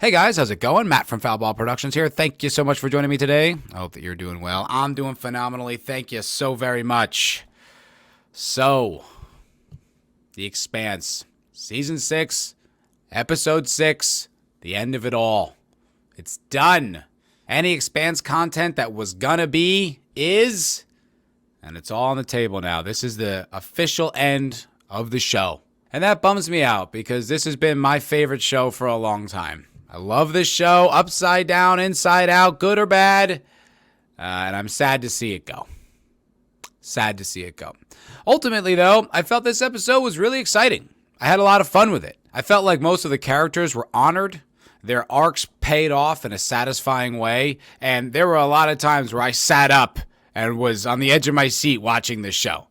Hey guys, how's it going? Matt from Foul Ball Productions here. Thank you so much for joining me today. I hope that you're doing well. I'm doing phenomenally. Thank you so very much. So, The Expanse, Season 6, Episode 6, the end of it all. It's done. Any Expanse content that was gonna be, is, and it's all on the table now. This is the official end of the show. And that bums me out because this has been my favorite show for a long time. I love this show, upside down, inside out, good or bad, and I'm sad to see it go. Sad to see it go. Ultimately, though, I felt this episode was really exciting. I had a lot of fun with it. I felt like most of the characters were honored. Their arcs paid off in a satisfying way, and there were a lot of times where I sat up and was on the edge of my seat watching this show.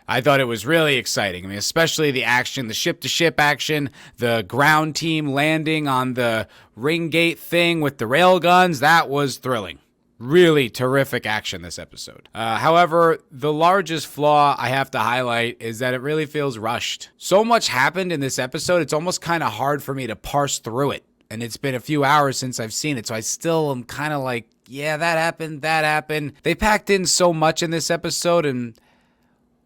I thought it was really exciting. I mean, especially the action, the ship-to-ship action, the ground team landing on the ring gate thing with the railguns. That was thrilling. Really terrific action this episode. However, the largest flaw I have to highlight is that it really feels rushed. So much happened in this episode, it's almost kind of hard for me to parse through it. And it's been a few hours since I've seen it, so I still am kind of like, yeah, that happened. They packed in so much in this episode, and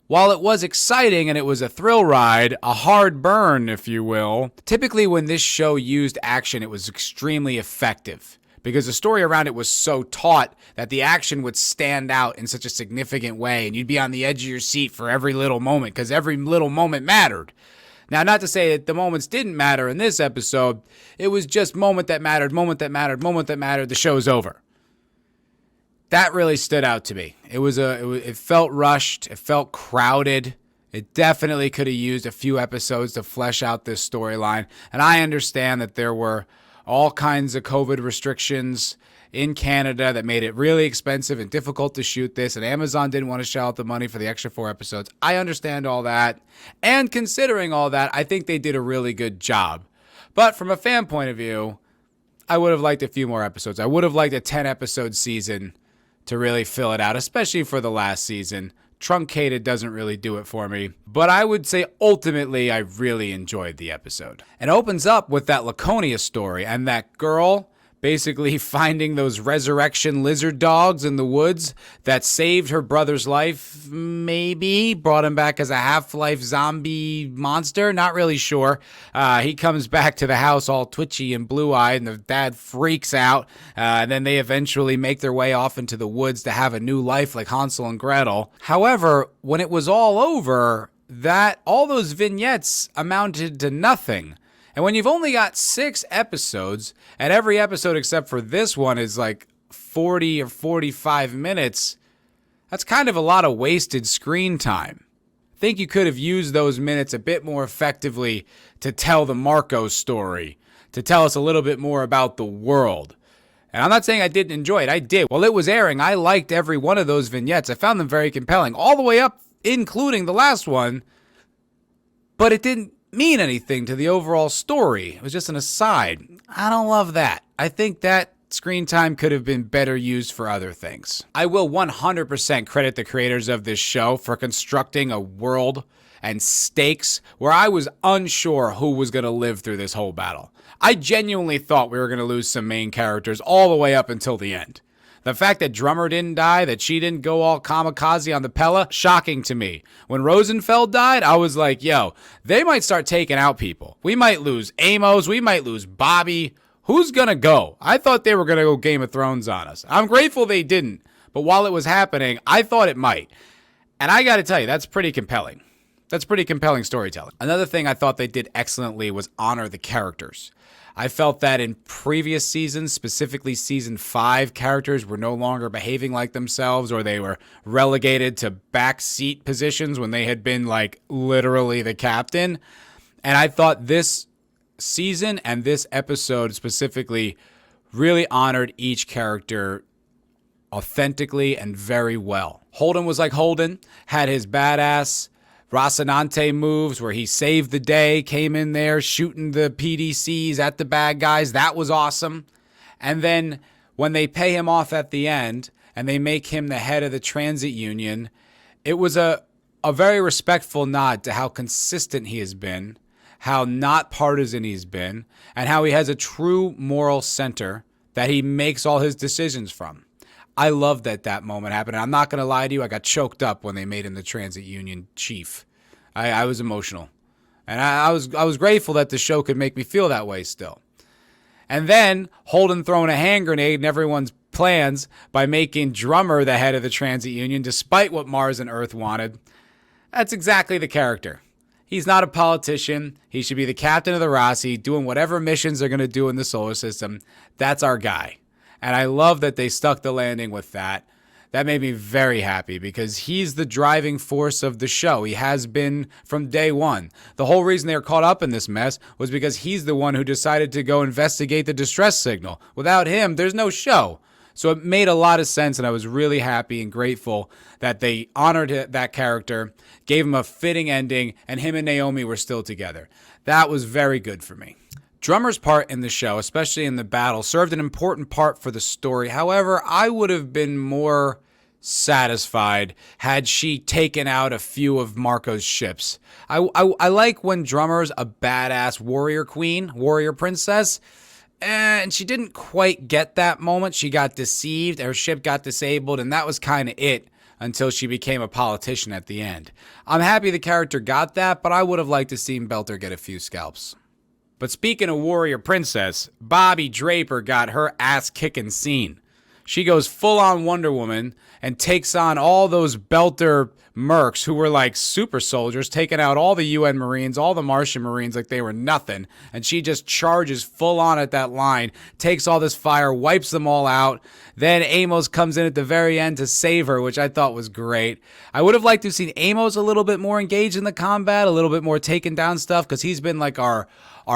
while it was exciting and it was a thrill ride, a hard burn, if you will, typically when this show used action, it was extremely effective because the story around it was so taut that the action would stand out in such a significant way and you'd be on the edge of your seat for every little moment because every little moment mattered. Now, not to say that the moments didn't matter in this episode, it was just moment that mattered, the show's over. That really stood out to me. It felt rushed. It felt crowded. It definitely could have used a few episodes to flesh out this storyline. And I understand that there were all kinds of COVID restrictions in Canada that made it really expensive and difficult to shoot this. And Amazon didn't want to shell out the money for the extra 4 episodes. I understand all that. And considering all that, I think they did a really good job. But from a fan point of view, I would have liked a few more episodes. I would have liked a 10-episode season to really fill it out, especially for the last season. Truncated doesn't really do it for me, but I would say ultimately I really enjoyed the episode. It opens up with that Laconia story and that girl basically finding those resurrection lizard dogs in the woods that saved her brother's life, maybe brought him back as a half-life zombie monster, not really sure. He comes back to the house all twitchy and blue-eyed, and the dad freaks out, and then they eventually make their way off into the woods to have a new life like Hansel and Gretel. However, when it was all over, all those vignettes amounted to nothing. And when you've only got 6 episodes, and every episode except for this one is like 40 or 45 minutes, that's kind of a lot of wasted screen time. I think you could have used those minutes a bit more effectively to tell the Marco story, to tell us a little bit more about the world. And I'm not saying I didn't enjoy it. I did. While it was airing, I liked every one of those vignettes. I found them very compelling, all the way up, including the last one. But it didn't mean anything to the overall story. It was just an aside. I don't love that. I think that screen time could have been better used for other things. I will 100% credit the creators of this show for constructing a world and stakes where I was unsure who was going to live through this whole battle. I genuinely thought we were going to lose some main characters all the way up until the end. The fact that Drummer didn't die, that she didn't go all kamikaze on the Pella, shocking to me. When Rosenfeld died, I was like, yo, they might start taking out people. We might lose Amos, we might lose Bobby. Who's gonna go? I thought they were gonna go Game of Thrones on us. I'm grateful they didn't, but while it was happening, I thought it might. And I gotta tell you, that's pretty compelling. That's pretty compelling storytelling. Another thing I thought they did excellently was honor the characters. I felt that in previous seasons, specifically season 5, characters were no longer behaving like themselves, or they were relegated to backseat positions when they had been like literally the captain. And I thought this season and this episode specifically really honored each character authentically and very well. Holden was like Holden, had his badass Rocinante moves where he saved the day, came in there shooting the PDCs at the bad guys. That was awesome. And then when they pay him off at the end and they make him the head of the transit union, it was a very respectful nod to how consistent he has been, how not partisan he's been, and how he has a true moral center that he makes all his decisions from. I love that moment happened. And I'm not going to lie to you, I got choked up when they made him the transit union chief. I was emotional. And I was grateful that the show could make me feel that way still. And then Holden throwing a hand grenade in everyone's plans by making Drummer the head of the transit union, despite what Mars and Earth wanted. That's exactly the character. He's not a politician. He should be the captain of the Rossi, doing whatever missions they're going to do in the solar system. That's our guy. And I love that they stuck the landing with that. That made me very happy because he's the driving force of the show. He has been from day one. The whole reason they were caught up in this mess was because he's the one who decided to go investigate the distress signal. Without him, there's no show. So it made a lot of sense, and I was really happy and grateful that they honored that character, gave him a fitting ending, and him and Naomi were still together. That was very good for me. Drummer's part in the show, especially in the battle, served an important part for the story. However, I would have been more satisfied had she taken out a few of Marco's ships. I like when Drummer's a badass warrior queen, warrior princess, and she didn't quite get that moment. She got deceived, her ship got disabled, and that was kind of it until she became a politician at the end. I'm happy the character got that, but I would have liked to see Belter get a few scalps. But speaking of warrior princess, Bobby Draper got her ass-kicking scene. She goes full-on Wonder Woman and takes on all those Belter mercs who were like super soldiers, taking out all the UN Marines, all the Martian Marines like they were nothing. And she just charges full-on at that line, takes all this fire, wipes them all out. Then Amos comes in at the very end to save her, which I thought was great. I would have liked to have seen Amos a little bit more engaged in the combat, a little bit more taking down stuff, because he's been like our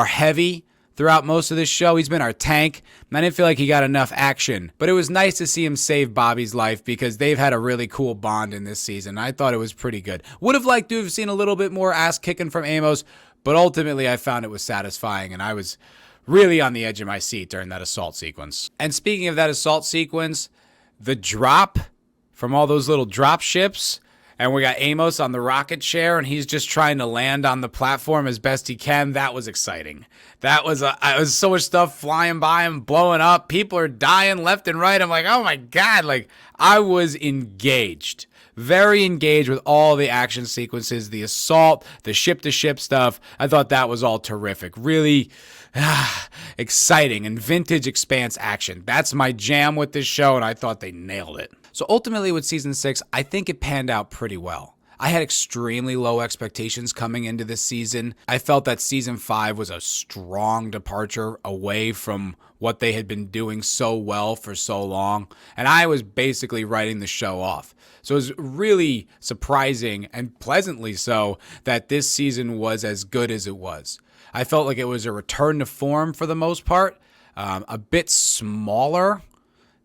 heavy throughout most of this show. He's been our tank, and I didn't feel like he got enough action. But it was nice to see him save Bobby's life because they've had a really cool bond in this season. I thought it was pretty good. Would have liked to have seen a little bit more ass kicking from Amos, but ultimately I found it was satisfying, and I was really on the edge of my seat during that assault sequence. And speaking of that assault sequence, the drop from all those little drop ships, and we got Amos on the rocket chair, and he's just trying to land on the platform as best he can. That was exciting. That was so much stuff flying by him, blowing up. People are dying left and right. I'm like, oh my God. Like, I was engaged. Very engaged with all the action sequences, the assault, the ship-to-ship stuff. I thought that was all terrific. Really exciting and vintage Expanse action. That's my jam with this show, and I thought they nailed it. So ultimately with Season 6, I think it panned out pretty well. I had extremely low expectations coming into this season. I felt that Season 5 was a strong departure away from what they had been doing so well for so long, and I was basically writing the show off. So it was really surprising, and pleasantly so, that this season was as good as it was. I felt like it was a return to form for the most part, a bit smaller.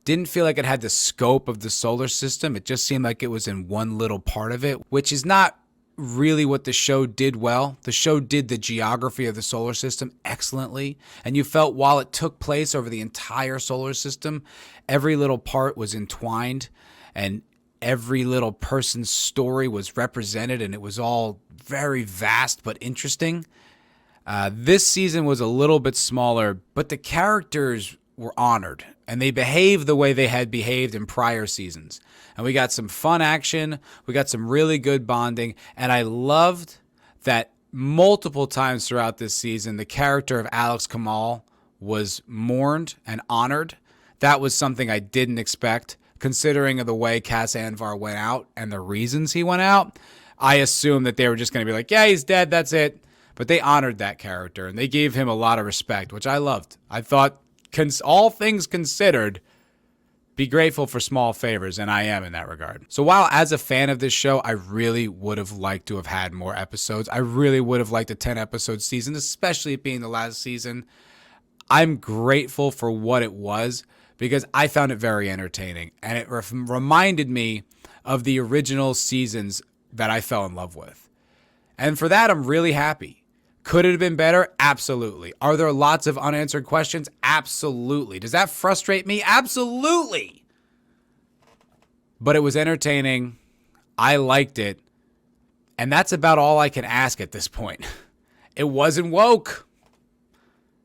Didn't feel like it had the scope of the solar system. It just seemed like it was in one little part of it, which is not really what the show did well. The show did the geography of the solar system excellently, and you felt while it took place over the entire solar system, every little part was entwined, and every little person's story was represented, and it was all very vast but interesting. This season was a little bit smaller, but the characters were honored, and they behaved the way they had behaved in prior seasons. And we got some fun action, we got some really good bonding, and I loved that multiple times throughout this season, the character of Alex Kamal was mourned and honored. That was something I didn't expect, considering of the way Cass Anvar went out and the reasons he went out. I assumed that they were just going to be like, yeah, he's dead, that's it. But they honored that character, and they gave him a lot of respect, which I loved. I thought, all things considered, be grateful for small favors, and I am in that regard. So while as a fan of this show, I really would have liked to have had more episodes. I really would have liked a 10-episode season, especially it being the last season. I'm grateful for what it was because I found it very entertaining, and it reminded me of the original seasons that I fell in love with. And for that, I'm really happy. Could it have been better? Absolutely. Are there lots of unanswered questions? Absolutely. Does that frustrate me? Absolutely. But it was entertaining. I liked it. And that's about all I can ask at this point. it wasn't woke.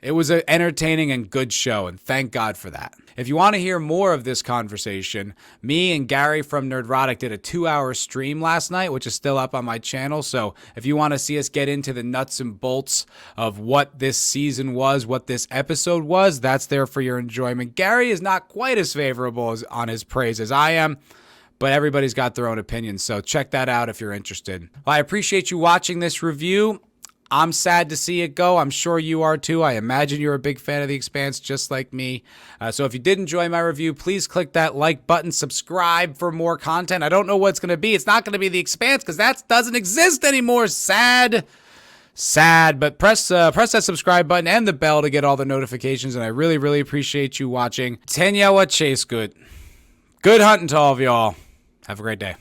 It was an entertaining and good show, and thank God for that. If you want to hear more of this conversation, me and Gary from Nerdrotic did a 2-hour stream last night, which is still up on my channel. So if you want to see us get into the nuts and bolts of what this season was, what this episode was, that's there for your enjoyment. Gary is not quite as favorable on his praise as I am, but everybody's got their own opinions. So check that out if you're interested. Well, I appreciate you watching this review. I'm sad to see it go. I'm sure you are too. I imagine you're a big fan of The Expanse just like me. So if you did enjoy my review, please click that like button, subscribe for more content. I don't know what it's going to be. It's not going to be The Expanse because that doesn't exist anymore. Sad. But press that subscribe button and the bell to get all the notifications, and I really, really appreciate you watching. Tenyawa Chase good. Good hunting to all of y'all. Have a great day.